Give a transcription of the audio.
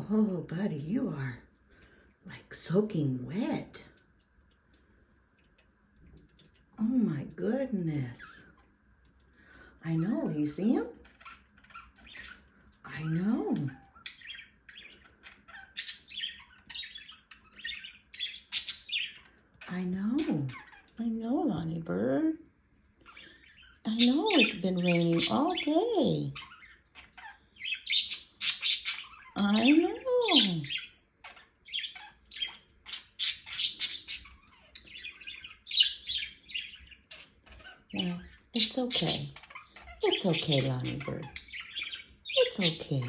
Oh, buddy, you are like soaking wet. Oh my goodness. I know, you see him? I know. I know. I know, Lonnie Bird. I know it's been raining all day. I know. Well, it's okay. It's okay, Lonnie Bird. It's okay.